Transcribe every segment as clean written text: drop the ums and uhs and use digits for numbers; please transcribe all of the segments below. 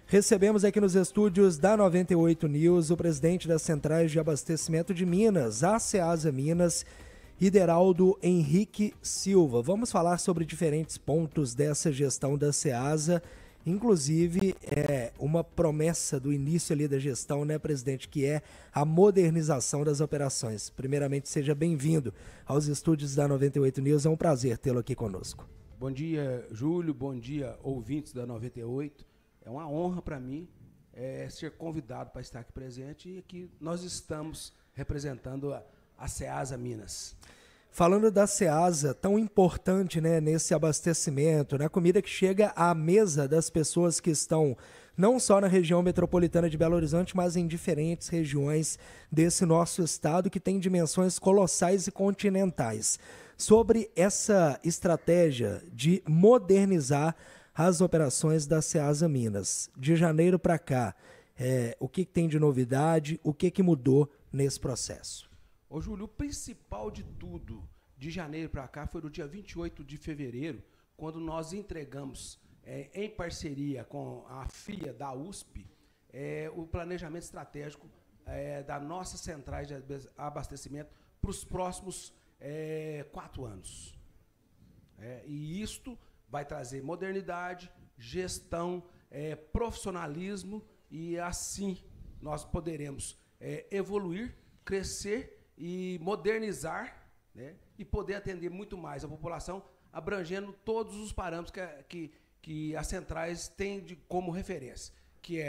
Recebemos aqui nos estúdios da 98 News o presidente das Centrais de Abastecimento de Minas, a Ceasa Minas, Ideraldo Henrique Silva. Vamos falar sobre diferentes pontos dessa gestão da Ceasa, inclusive uma promessa do início ali da gestão, né, presidente, que é a modernização das operações. Primeiramente, seja bem-vindo aos estúdios da 98 News, é um prazer tê-lo aqui conosco. Bom dia, Júlio, bom dia, ouvintes da 98. É uma honra para mim ser convidado para estar aqui presente e que nós estamos representando a Ceasa Minas. Falando da Ceasa, tão importante, né, nesse abastecimento, na comida que chega à mesa das pessoas que estão não só na região metropolitana de Belo Horizonte, mas em diferentes regiões desse nosso estado que tem dimensões colossais e continentais. Sobre essa estratégia de modernizar as operações da Ceasa Minas, de janeiro para cá, o que tem de novidade, o que mudou nesse processo? Ô Júlio, o principal de tudo, de janeiro para cá, foi no dia 28 de fevereiro, quando nós entregamos, em parceria com a FIA da USP, o planejamento estratégico das nossas centrais de abastecimento para os próximos 4 anos. E isto vai trazer modernidade, gestão, profissionalismo e assim nós poderemos evoluir, crescer e modernizar, né, e poder atender muito mais a população, abrangendo todos os parâmetros que as centrais têm como referência, que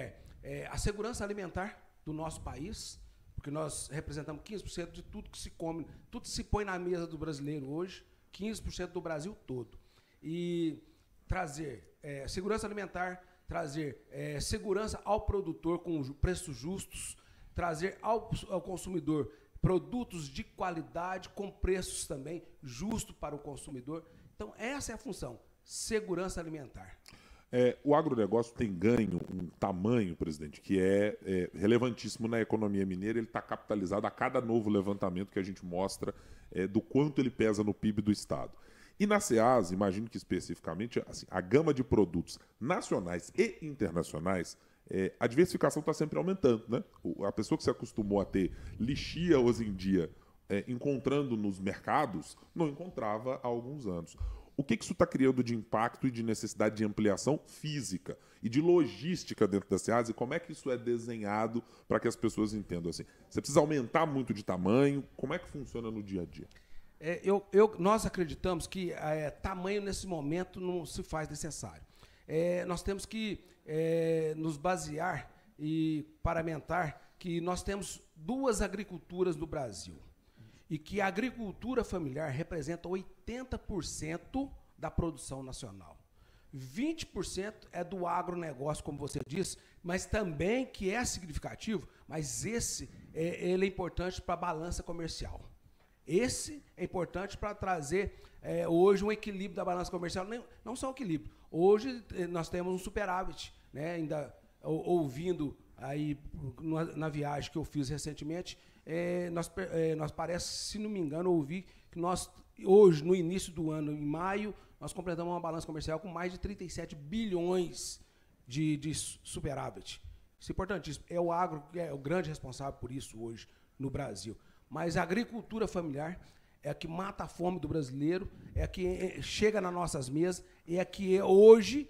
a segurança alimentar do nosso país, porque nós representamos 15% de tudo que se come, tudo que se põe na mesa do brasileiro hoje, 15% do Brasil todo. E trazer segurança alimentar, trazer segurança ao produtor com preços justos, trazer ao consumidor produtos de qualidade com preços também justos para o consumidor. Então, essa é a função, segurança alimentar. O agronegócio tem ganho um tamanho, presidente, que é relevantíssimo na economia mineira. Ele está capitalizado a cada novo levantamento que a gente mostra do quanto ele pesa no PIB do Estado. E na Ceasa, imagino que especificamente, assim, a gama de produtos nacionais e internacionais, a diversificação está sempre aumentando, né? A pessoa que se acostumou a ter lixia hoje em dia, encontrando nos mercados, não encontrava há alguns anos. O que isso está criando de impacto e de necessidade de ampliação física e de logística dentro da Ceasa, e como é que isso é desenhado para que as pessoas entendam assim? Você precisa aumentar muito de tamanho? Como é que funciona no dia a dia? Nós acreditamos que tamanho nesse momento não se faz necessário. Nós temos que nos basear e paramentar que nós temos 2 agriculturas no Brasil e que a agricultura familiar representa 80% da produção nacional. 20% é do agronegócio, como você disse, mas também que é significativo, mas ele é importante para a balança comercial. Esse é importante para trazer hoje um equilíbrio da balança comercial, não só um equilíbrio. Hoje nós temos um superávit, né? Ainda ouvindo aí na viagem que eu fiz recentemente, nós parece, se não me engano, ouvi que nós hoje, no início do ano, em maio, nós completamos uma balança comercial com mais de 37 bilhões de superávit. Isso é importantíssimo. É o agro que é o grande responsável por isso hoje no Brasil. Mas a agricultura familiar é a que mata a fome do brasileiro, é a que chega nas nossas mesas e é a que hoje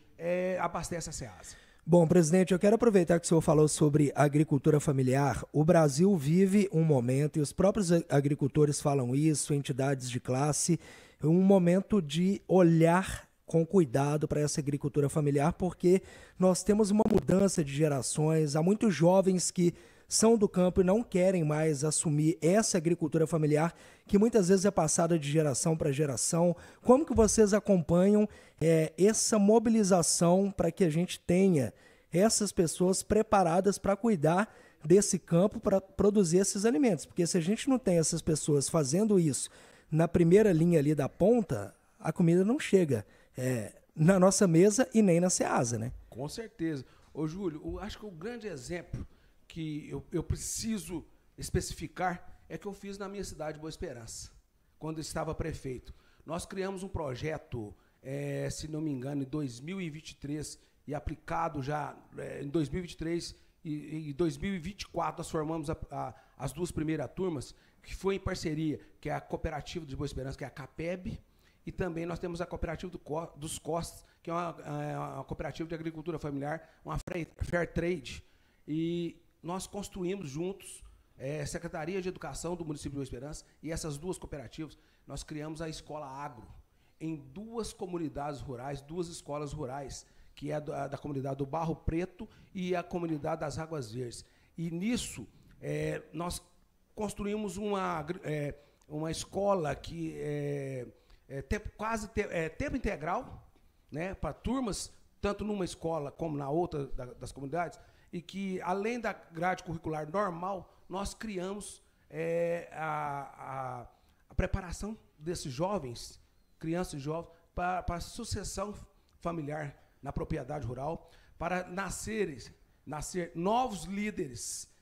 abastece a Ceasa. Bom, presidente, eu quero aproveitar que o senhor falou sobre agricultura familiar. O Brasil vive um momento, e os próprios agricultores falam isso, entidades de classe, um momento de olhar com cuidado para essa agricultura familiar, porque nós temos uma mudança de gerações, há muitos jovens que são do campo e não querem mais assumir essa agricultura familiar, que muitas vezes é passada de geração para geração. Como que vocês acompanham essa mobilização para que a gente tenha essas pessoas preparadas para cuidar desse campo, para produzir esses alimentos? Porque se a gente não tem essas pessoas fazendo isso na primeira linha ali da ponta, a comida não chega na nossa mesa e nem na Ceasa, né? Com certeza. Ô, Júlio, eu acho que o grande exemplo que eu preciso especificar é que eu fiz na minha cidade, Boa Esperança, quando eu estava prefeito. Nós criamos um projeto, se não me engano, em 2023, e aplicado já em 2023 e 2024, nós formamos as duas primeiras turmas, que foi em parceria, que é a Cooperativa de Boa Esperança, que é a CAPEB, e também nós temos a Cooperativa dos Costas, que é uma cooperativa de agricultura familiar, uma fair trade. E nós construímos juntos, Secretaria de Educação do município de Boa Esperança, e essas duas cooperativas, nós criamos a Escola Agro, em duas comunidades rurais, duas escolas rurais, que é da comunidade do Barro Preto e a comunidade das Águas Verdes. E nisso, nós construímos uma escola que tempo integral, né, para turmas, tanto numa escola como na outra das comunidades, e que, além da grade curricular normal, nós criamos a preparação desses jovens, crianças e jovens, para a sucessão familiar na propriedade rural, para nascer novos líderes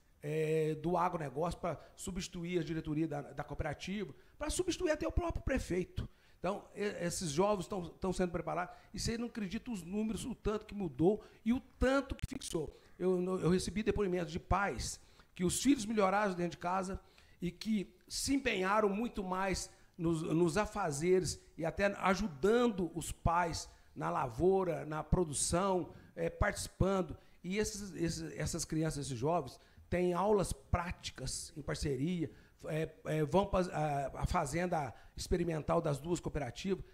do agronegócio, para substituir a diretoria da cooperativa, para substituir até o próprio prefeito. Então, esses jovens estão sendo preparados, e você não acredita os números, o tanto que mudou e o tanto que fixou. Eu recebi depoimentos de pais que os filhos melhoraram dentro de casa e que se empenharam muito mais nos afazeres e até ajudando os pais na lavoura, na produção, participando. E essas crianças, esses jovens, têm aulas práticas em parceria, vão para a fazenda experimental das duas cooperativas.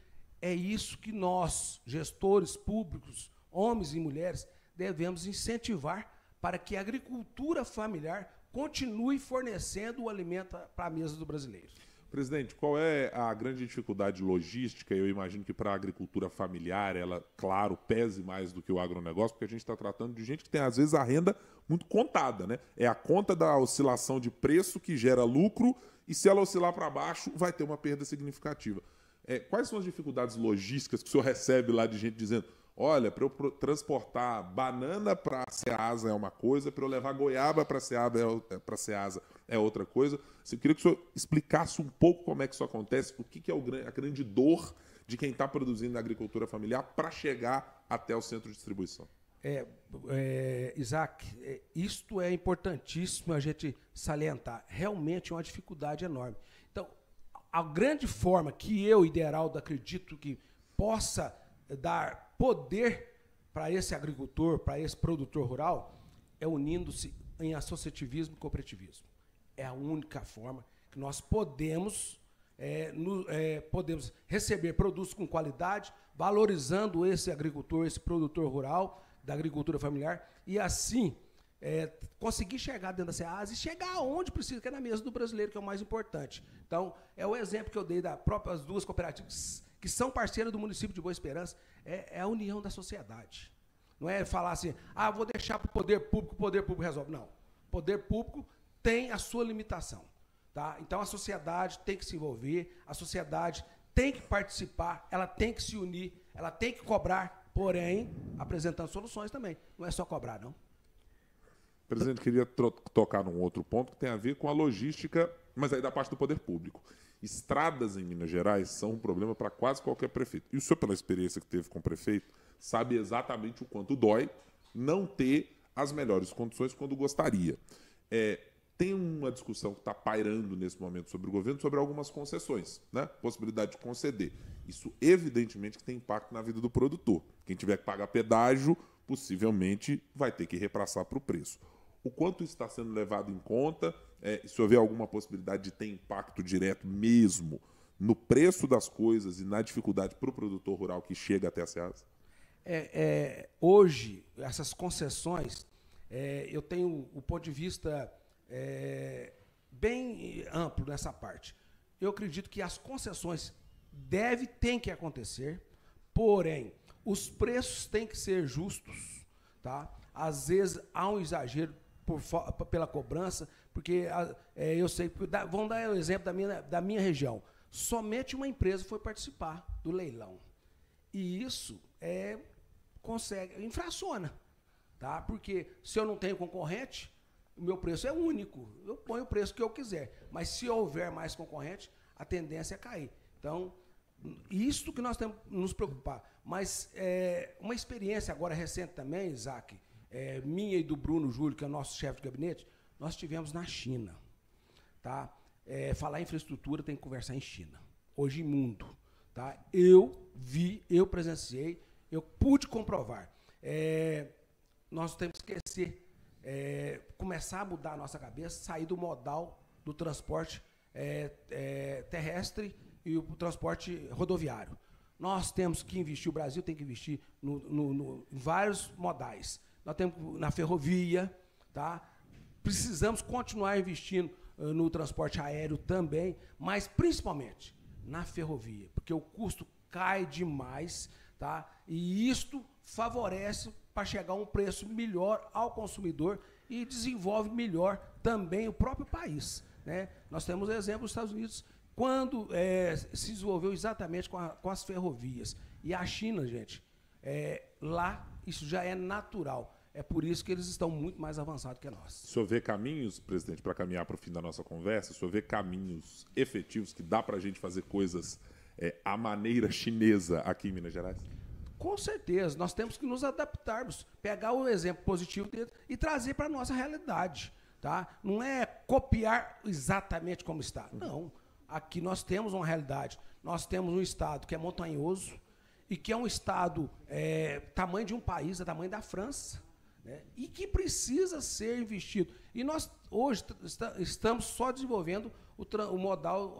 É isso que nós, gestores públicos, homens e mulheres, devemos incentivar para que a agricultura familiar continue fornecendo o alimento para a mesa do brasileiro. Presidente, qual é a grande dificuldade logística? Eu imagino que para a agricultura familiar, ela, claro, pese mais do que o agronegócio, porque a gente está tratando de gente que tem, às vezes, a renda muito contada, né? É a conta da oscilação de preço que gera lucro, e se ela oscilar para baixo, vai ter uma perda significativa. Quais são as dificuldades logísticas que o senhor recebe lá de gente dizendo: olha, para eu transportar banana para a Ceasa é uma coisa, para eu levar goiaba para a Ceasa é outra coisa? Eu queria que o senhor explicasse um pouco como é que isso acontece, o que é a grande dor de quem está produzindo na agricultura familiar para chegar até o centro de distribuição. Isaac, isto é importantíssimo a gente salientar. Realmente é uma dificuldade enorme. Então, a grande forma que eu, Ideraldo, acredito que possa dar poder para esse agricultor, para esse produtor rural, é unindo-se em associativismo e cooperativismo. É a única forma que nós podemos receber produtos com qualidade, valorizando esse agricultor, esse produtor rural, da agricultura familiar, e assim conseguir chegar dentro da Ceasa e chegar aonde precisa, que é na mesa do brasileiro, que é o mais importante. Então, é o exemplo que eu dei das próprias duas cooperativas que são parceiras do município de Boa Esperança, é a união da sociedade. Não é falar assim, vou deixar para o poder público resolve. Não. O poder público tem a sua limitação. Tá? Então, a sociedade tem que se envolver, a sociedade tem que participar, ela tem que se unir, ela tem que cobrar, porém, apresentando soluções também. Não é só cobrar, não. Presidente, queria tocar num outro ponto que tem a ver com a logística, mas aí da parte do poder público. Estradas em Minas Gerais são um problema para quase qualquer prefeito. E o senhor, pela experiência que teve com o prefeito, sabe exatamente o quanto dói não ter as melhores condições quando gostaria. Tem uma discussão que está pairando nesse momento sobre o governo sobre algumas concessões, né? Possibilidade de conceder. Isso, evidentemente, que tem impacto na vida do produtor. Quem tiver que pagar pedágio, possivelmente vai ter que repassar para o preço. O quanto isso está sendo levado em conta? Se houver alguma possibilidade de ter impacto direto mesmo no preço das coisas e na dificuldade para o produtor rural que chega até a Ceasa? Hoje, essas concessões, eu tenho o ponto de vista bem amplo nessa parte. Eu acredito que as concessões têm que acontecer, porém, os preços têm que ser justos, tá? Às vezes há um exagero pela cobrança, porque eu sei, vamos dar o exemplo da minha região. Somente uma empresa foi participar do leilão. E isso infraciona, tá? Porque se eu não tenho concorrente, o meu preço é único. Eu ponho o preço que eu quiser. Mas se houver mais concorrente, a tendência é cair. Então, Isso que nós temos que nos preocupar. Mas uma experiência agora recente também, Isaac, minha e do Bruno Júlio, que é o nosso chefe de gabinete, nós tivemos na China. Tá? Falar em infraestrutura tem que conversar em China. Hoje em mundo. Tá? Eu vi, eu presenciei, eu pude comprovar. Nós temos que esquecer, começar a mudar a nossa cabeça, sair do modal do transporte terrestre e o transporte rodoviário. Nós temos que investir, o Brasil tem que investir em vários modais. Nós temos na ferrovia, tá? Precisamos continuar investindo no transporte aéreo também, mas principalmente na ferrovia, porque o custo cai demais, tá? E isto favorece para chegar a um preço melhor ao consumidor e desenvolve melhor também o próprio país, né? Nós temos exemplo dos Estados Unidos, quando se desenvolveu exatamente com as ferrovias. E a China, gente, lá isso já é natural. É por isso que eles estão muito mais avançados que nós. O senhor vê caminhos, presidente, para caminhar para o fim da nossa conversa? O senhor vê caminhos efetivos que dá para a gente fazer coisas à maneira chinesa aqui em Minas Gerais? Com certeza. Nós temos que nos adaptarmos, pegar o exemplo positivo dele e trazer para a nossa realidade. Tá? Não é copiar exatamente como está. Não. Aqui nós temos uma realidade. Nós temos um estado que é montanhoso e que é um estado tamanho de um país, é tamanho da França. Né? E que precisa ser investido. E nós, hoje, estamos só desenvolvendo o modal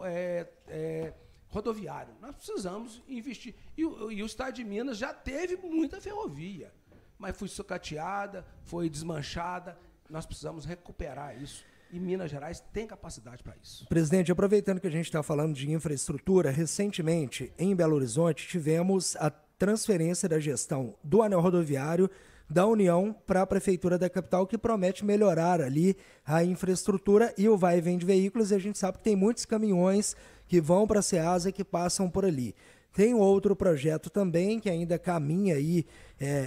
rodoviário. Nós precisamos investir. E o Estado de Minas já teve muita ferrovia, mas foi sucateada, foi desmanchada. Nós precisamos recuperar isso. E Minas Gerais tem capacidade para isso. Presidente, aproveitando que a gente está falando de infraestrutura, recentemente, em Belo Horizonte, tivemos a transferência da gestão do anel rodoviário da União para a Prefeitura da capital, que promete melhorar ali a infraestrutura e o vai e vem de veículos, e a gente sabe que tem muitos caminhões que vão para a Ceasa e que passam por ali. Tem outro projeto também que ainda caminha aí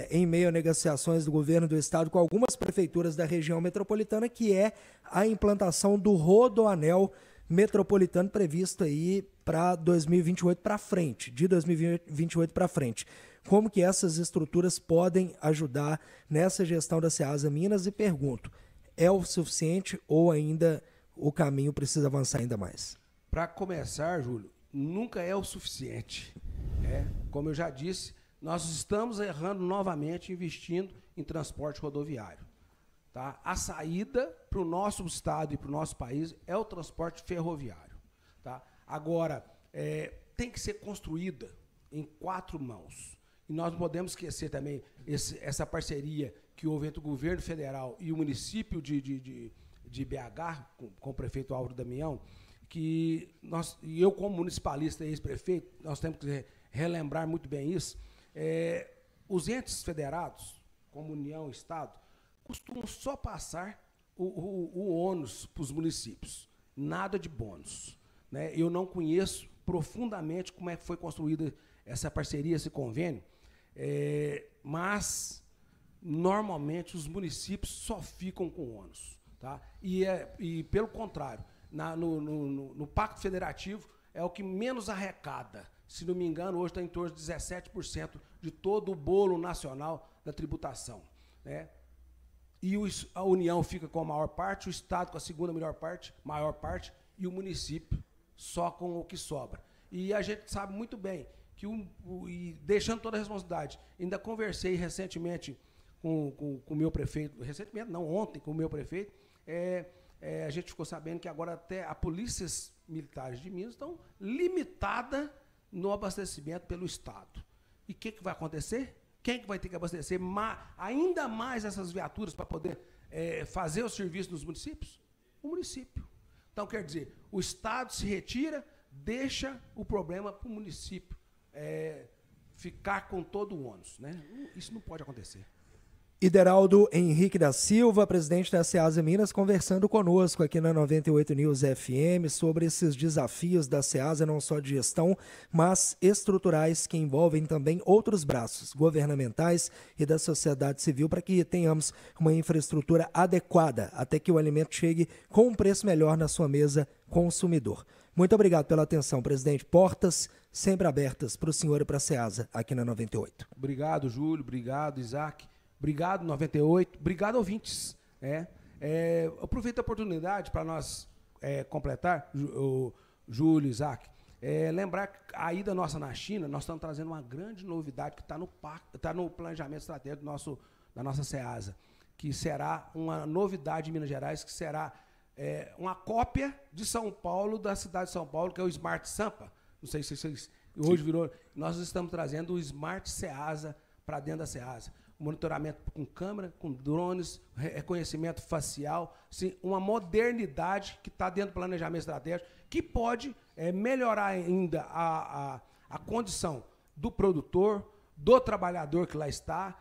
em meio a negociações do governo do estado com algumas prefeituras da região metropolitana, que é a implantação do rodoanel metropolitano previsto aí para 2028 para frente, de 2028 para frente. Como que essas estruturas podem ajudar nessa gestão da Ceasa Minas? E pergunto, é o suficiente ou ainda o caminho precisa avançar ainda mais? Para começar, Júlio, nunca é o suficiente. Como eu já disse, nós estamos errando novamente investindo em transporte rodoviário. Tá? A saída para o nosso estado e para o nosso país é o transporte ferroviário. Tá? Agora, tem que ser construída em 4 mãos. E nós não podemos esquecer também essa parceria que houve entre o governo federal e o município de BH, com o prefeito Álvaro Damião, que eu como municipalista e ex-prefeito, nós temos que relembrar muito bem isso. Os entes federados, como União e Estado, costumam só passar o ônus para os municípios, nada de bônus. Né? Eu não conheço profundamente como é que foi construída essa parceria, esse convênio, mas normalmente os municípios só ficam com ônus. Tá? E pelo contrário, no Pacto Federativo é o que menos arrecada. Se não me engano, hoje está em torno de 17% de todo o bolo nacional da tributação. Né? E a União fica com a maior parte, o Estado com a segunda maior parte, e o município só com o que sobra. E a gente sabe muito bem que, deixando toda a responsabilidade, ainda conversei recentemente com o meu prefeito, recentemente não, ontem com o meu prefeito, a gente ficou sabendo que agora até as polícias militares de Minas estão limitadas no abastecimento pelo Estado. E o que vai acontecer? Quem que vai ter que abastecer ainda mais essas viaturas para poder fazer o serviço nos municípios? O município. Então, quer dizer, o Estado se retira, deixa o problema para o município ficar com todo o ônus. Né? Isso não pode acontecer. Ideraldo Henrique da Silva, presidente da Ceasa Minas, conversando conosco aqui na 98 News FM sobre esses desafios da Ceasa, não só de gestão, mas estruturais que envolvem também outros braços governamentais e da sociedade civil para que tenhamos uma infraestrutura adequada até que o alimento chegue com um preço melhor na sua mesa consumidor. Muito obrigado pela atenção, presidente. Portas sempre abertas para o senhor e para a Ceasa aqui na 98. Obrigado, Júlio. Obrigado, Isaac. Obrigado, 98. Obrigado, ouvintes. Aproveito a oportunidade para nós completar, Júlio, Isaac, lembrar que a ida nossa na China, nós estamos trazendo uma grande novidade que está no planejamento estratégico da nossa Ceasa, que será uma novidade em Minas Gerais, que será uma cópia de São Paulo, da cidade de São Paulo, que é o Smart Sampa. Não sei se vocês hoje virou. Nós estamos trazendo o Smart Ceasa para dentro da Ceasa. Monitoramento com câmera, com drones, reconhecimento facial, sim, uma modernidade que está dentro do planejamento estratégico, que pode melhorar ainda a condição do produtor, do trabalhador que lá está,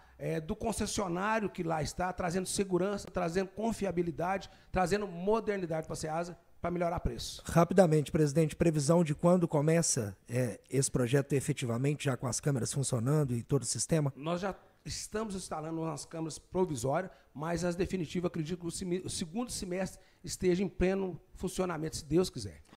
do concessionário que lá está, trazendo segurança, trazendo confiabilidade, trazendo modernidade para a Ceasa, para melhorar preço. Rapidamente, presidente, previsão de quando começa esse projeto efetivamente, já com as câmeras funcionando e todo o sistema? Nós já estamos instalando umas câmeras provisórias, mas as definitivas, acredito que o segundo semestre esteja em pleno funcionamento, se Deus quiser.